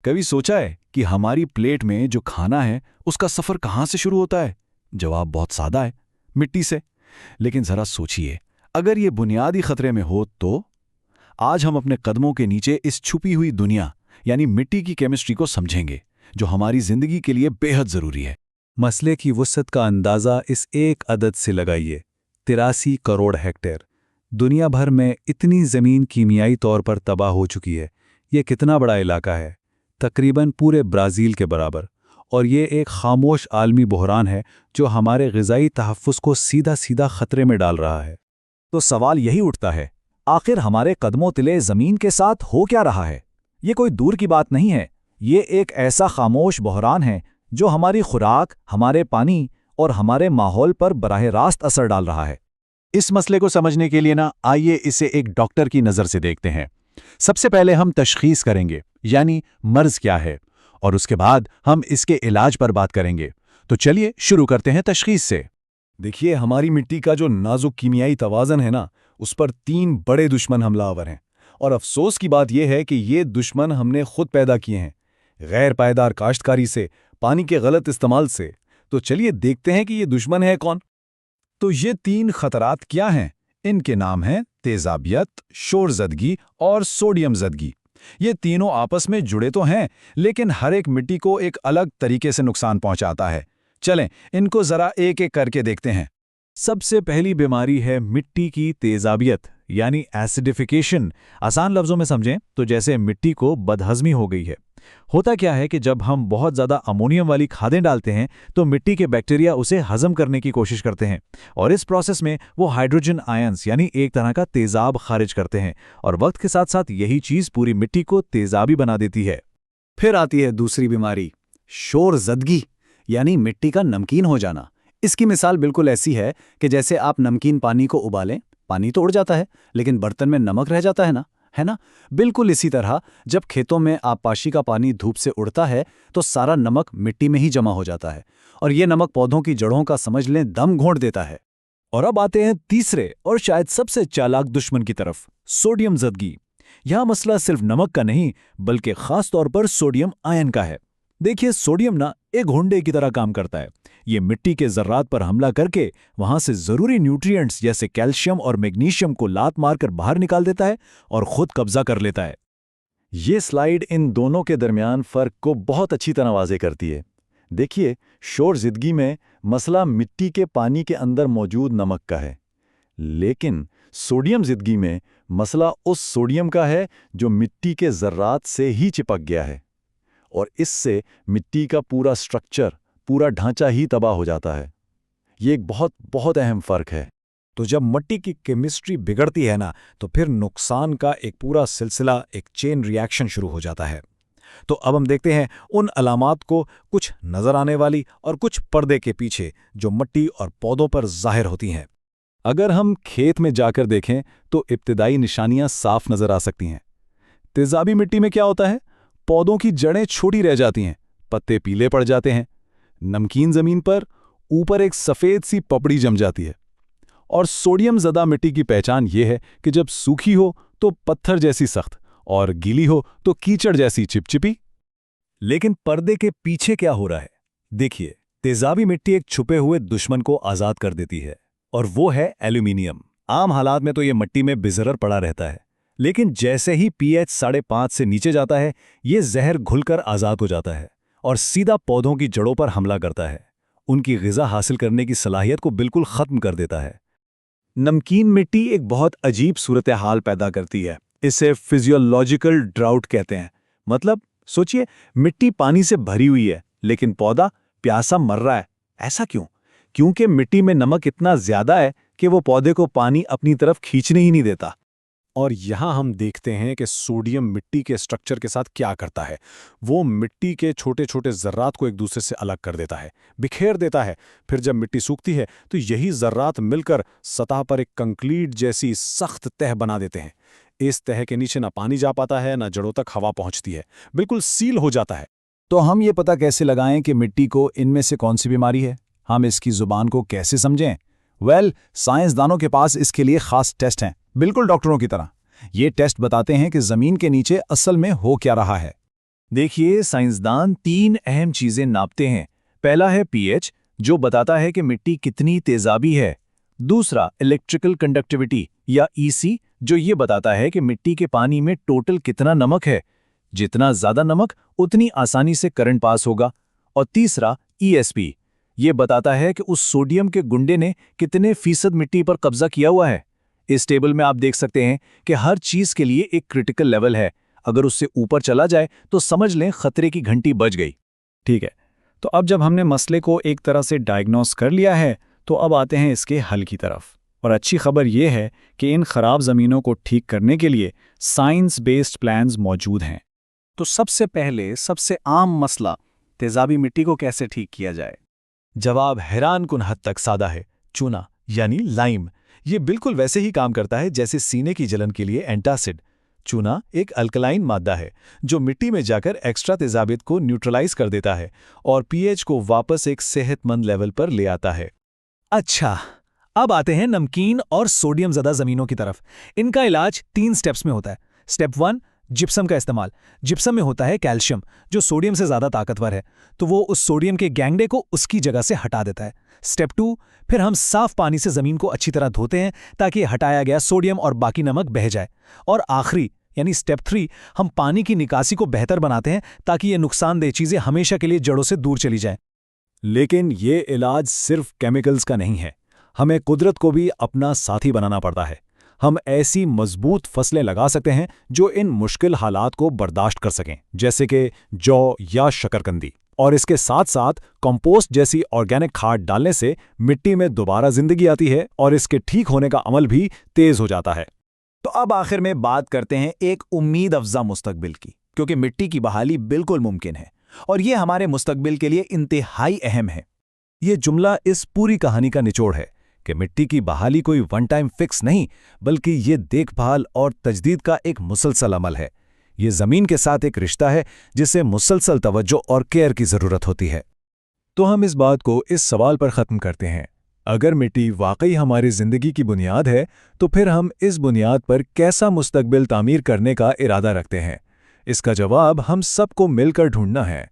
कभी सोचा है कि हमारी प्लेट में जो खाना है उसका सफ़र कहाँ से शुरू होता है? जवाब बहुत सादा है, मिट्टी से। लेकिन ज़रा सोचिए, अगर ये बुनियादी खतरे में हो तो? आज हम अपने कदमों के नीचे इस छुपी हुई दुनिया यानी मिट्टी की केमिस्ट्री को समझेंगे, जो हमारी ज़िंदगी के लिए बेहद ज़रूरी है। मसले की वुसअत का अंदाज़ा इस एक अदद से लगाइए, 83 करोड़ हेक्टेयर। दुनिया भर में इतनी ज़मीन कीमियाई तौर पर तबाह हो चुकी है। ये कितना बड़ा इलाका है? तकरीबन पूरे ब्राज़ील के बराबर। और ये एक खामोश आलमी बहरान है जो हमारे ग़िज़ाई तहफ़्फ़ुज़ को सीधा सीधा ख़तरे में डाल रहा है। तो सवाल यही उठता है, आखिर हमारे कदमों तले ज़मीन के साथ हो क्या रहा है? ये कोई दूर की बात नहीं है, ये एक ऐसा खामोश बहरान है जो हमारी खुराक, हमारे पानी और हमारे माहौल पर बराह रास्त असर डाल रहा है। इस मसले को समझने के लिए आइए इसे एक डॉक्टर की नज़र से देखते हैं। सबसे पहले हम तशख़ीस करेंगे, यानी मर्ज़ क्या है, और उसके बाद हम इसके इलाज पर बात करेंगे। तो चलिए शुरू करते हैं तशख़ीस से। देखिए, हमारी मिट्टी का जो नाजुक कीमियाई तवाज़न है उस पर 3 बड़े दुश्मन हमलावर हैं। और अफसोस की बात यह है कि ये दुश्मन हमने खुद पैदा किए हैं, गैर पायदार काश्तकारी से, पानी के गलत इस्तेमाल से। तो चलिए देखते हैं कि ये दुश्मन है कौन। तो ये 3 खतरात क्या हैं? इनके नाम हैं तेजाबियत, शोरजदगी और सोडियम जदगी। ये तीनों आपस में जुड़े तो हैं, लेकिन हर एक मिट्टी को एक अलग तरीके से नुकसान पहुंचाता है। चलें, इनको जरा एक एक करके देखते हैं। सबसे पहली बीमारी है मिट्टी की तेजाबियत यानी एसिडिफिकेशन। आसान लफ्ज़ों में समझें तो जैसे मिट्टी को बदहज़मी हो गई है। होता क्या है कि जब हम बहुत ज़्यादा अमोनियम वाली खादें डालते हैं तो मिट्टी के बैक्टीरिया उसे हज़म करने की कोशिश करते हैं, और इस प्रोसेस में वो हाइड्रोजन आयंस यानी एक तरह का तेज़ाब खारिज करते हैं, और वक्त के साथ साथ यही चीज़ पूरी मिट्टी को तेज़ाबी बना देती है। फिर आती है दूसरी बीमारी, शोरजदगी यानी मिट्टी का नमकीन हो जाना। इसकी मिसाल बिल्कुल ऐसी है कि जैसे आप नमकीन पानी को उबालें, पानी तो उड़ जाता है लेकिन बर्तन में नमक रह जाता है ना? बिल्कुल इसी तरह जब खेतों में आबपाशी का पानी धूप से उड़ता है तो सारा नमक मिट्टी में ही जमा हो जाता है, और ये नमक पौधों की जड़ों का समझ लें दम घोंट देता है। और अब आते हैं तीसरे और शायद सबसे चालाक दुश्मन की तरफ, सोडियम जदगी। यह मसला सिर्फ नमक का नहीं बल्कि खास तौर पर सोडियम आयन का है। देखिए, सोडियम एक घोंडे की तरह काम करता है। ये मिट्टी के ज़र्रात पर हमला करके वहां से ज़रूरी न्यूट्रिएंट्स जैसे कैल्शियम और मैग्नीशियम को लात मारकर बाहर निकाल देता है और खुद कब्जा कर लेता है। ये स्लाइड इन दोनों के दरमियान फ़र्क को बहुत अच्छी तरह वाज़े करती है। देखिए, शोरजदगी में मसला मिट्टी के पानी के अंदर मौजूद नमक का है, लेकिन सोडियम ज़िदगी में मसला उस सोडियम का है जो मिट्टी के ज़र्रात से ही चिपक गया है, और इससे मिट्टी का पूरा स्ट्रक्चर, पूरा ढांचा ही तबाह हो जाता है। ये एक बहुत बहुत अहम फ़र्क है। तो जब मिट्टी की केमिस्ट्री बिगड़ती है तो फिर नुकसान का एक पूरा सिलसिला, एक चेन रिएक्शन शुरू हो जाता है। तो अब हम देखते हैं उन अलामात को, कुछ नज़र आने वाली और कुछ पर्दे के पीछे, जो मिट्टी और पौधों पर ज़ाहिर होती हैं। अगर हम खेत में जाकर देखें तो इब्तिदाई निशानियां साफ नज़र आ सकती हैं। तेजाबी मिट्टी में क्या होता है? पौधों की जड़ें छोटी रह जाती हैं, पत्ते पीले पड़ जाते हैं। नमकीन ज़मीन पर ऊपर एक सफ़ेद सी पपड़ी जम जाती है। और सोडियम ज़दा मिट्टी की पहचान ये है कि जब सूखी हो तो पत्थर जैसी सख्त, और गीली हो तो कीचड़ जैसी चिपचिपी। लेकिन पर्दे के पीछे क्या हो रहा है? देखिए, तेजाबी मिट्टी एक छुपे हुए दुश्मन को आज़ाद कर देती है, और वो है एल्यूमिनियम। आम हालात में तो ये मिट्टी में बेज़रर पड़ा रहता है, लेकिन जैसे ही pH 5.5 से नीचे जाता है, ये जहर घुलकर आज़ाद हो जाता है और सीधा पौधों की जड़ों पर हमला करता है। उनकी ग़िज़ा हासिल करने की सलाहियत को बिल्कुल ख़त्म कर देता है। नमकीन मिट्टी एक बहुत अजीब सूरत हाल पैदा करती है। इसे फिजियोलॉजिकल ड्राउट कहते हैं। मतलब सोचिए, मिट्टी पानी से भरी हुई है लेकिन पौधा प्यासा मर रहा है। ऐसा क्यों? क्योंकि मिट्टी में नमक इतना ज़्यादा है कि वो पौधे को पानी अपनी तरफ खींचने ही नहीं देता। और यहाँ हम देखते हैं कि सोडियम मिट्टी के स्ट्रक्चर के साथ क्या करता है। वो मिट्टी के छोटे छोटे ज़र्रात को एक दूसरे से अलग कर देता है, बिखेर देता है। फिर जब मिट्टी सूखती है तो यही ज़र्रात मिलकर सतह पर एक कंक्रीट जैसी सख्त तह बना देते हैं। इस तह के नीचे ना पानी जा पाता है, ना जड़ों तक हवा पहुँचती है, बिल्कुल सील हो जाता है। तो हम ये पता कैसे लगाएं कि मिट्टी को इनमें से कौन सी बीमारी है? हम इसकी ज़ुबान को कैसे समझें? साइंसदानों के पास इसके लिए खास टेस्ट हैं, बिल्कुल डॉक्टरों की तरह। ये टेस्ट बताते हैं कि ज़मीन के नीचे असल में हो क्या रहा है। देखिए, साइंसदान 3 अहम चीजें नापते हैं। पहला है पीएच, जो बताता है कि मिट्टी कितनी तेजाबी है। दूसरा, इलेक्ट्रिकल कंडक्टिविटी या ईसी, जो ये बताता है कि मिट्टी के पानी में टोटल कितना नमक है। जितना ज्यादा नमक, उतनी आसानी से करंट पास होगा। और तीसरा, ईएसपी, ये बताता है कि उस सोडियम के गुंडे ने कितने फीसद मिट्टी पर कब्जा किया हुआ है। इस टेबल में आप देख सकते हैं कि हर चीज के लिए एक क्रिटिकल लेवल है। अगर उससे ऊपर चला जाए तो समझ लें खतरे की घंटी बज गई। ठीक है, तो अब जब हमने मसले को एक तरह से डायग्नोस कर लिया है, तो अब आते हैं इसके हल की तरफ। और अच्छी खबर यह है कि इन खराब ज़मीनों को ठीक करने के लिए साइंस बेस्ड प्लान्स मौजूद हैं। तो सबसे पहले सबसे आम मसला, तेजाबी मिट्टी को कैसे ठीक किया जाए? जवाब हैरानकुन हद तक सादा है। चूना यानी लाइम, ये बिल्कुल वैसे ही काम करता है जैसे सीने की जलन के लिए एंटासिड। चूना एक अल्कलाइन मादा है जो मिट्टी में जाकर एक्स्ट्रा तेजाबियत को न्यूट्रलाइज कर देता है और पीएच को वापस एक सेहतमंद लेवल पर ले आता है। अच्छा, अब आते हैं नमकीन और सोडियम ज़्यादा ज़मीनों की तरफ। इनका इलाज 3 स्टेप्स में होता है। स्टेप 1, जिप्सम का इस्तेमाल। जिप्सम में होता है कैल्शियम, जो सोडियम से ज़्यादा ताकतवर है, तो वो उस सोडियम के गैंगडे को उसकी जगह से हटा देता है। स्टेप 2, फिर हम साफ पानी से ज़मीन को अच्छी तरह धोते हैं ताकि हटाया गया सोडियम और बाकी नमक बह जाए। और आखिरी यानी स्टेप 3, हम पानी की निकासी को बेहतर बनाते हैं ताकि ये नुकसानदेह चीज़ें हमेशा के लिए जड़ों से दूर चली जाएं। लेकिन ये इलाज सिर्फ केमिकल्स का नहीं है। हमें कुदरत को भी अपना साथी बनाना पड़ता है। हम ऐसी मजबूत फसलें लगा सकते हैं जो इन मुश्किल हालात को बर्दाश्त कर सकें, जैसे कि जौ या शकरकंदी। और इसके साथ साथ कंपोस्ट जैसी ऑर्गेनिक खाद डालने से मिट्टी में दोबारा जिंदगी आती है और इसके ठीक होने का अमल भी तेज हो जाता है। तो अब आखिर में बात करते हैं एक उम्मीद अफ़ज़ा मुस्तकबिल की, क्योंकि मिट्टी की बहाली बिल्कुल मुमकिन है और ये हमारे मुस्तकबिल के लिए इंतहाई अहम है। ये जुमला इस पूरी कहानी का निचोड़ है कि मिट्टी की बहाली कोई वन टाइम फिक्स नहीं, बल्कि ये देखभाल और तजदीद का एक मुसलसल अमल है। ये ज़मीन के साथ एक रिश्ता है जिसे मुसलसल तवज्जो और केयर की ज़रूरत होती है। तो हम इस बात को इस सवाल पर ख़त्म करते हैं, अगर मिट्टी वाकई हमारी ज़िंदगी की बुनियाद है, तो फिर हम इस बुनियाद पर कैसा मुस्तकबिल तामीर करने का इरादा रखते हैं? इसका जवाब हम सबको मिलकर ढूंढना है।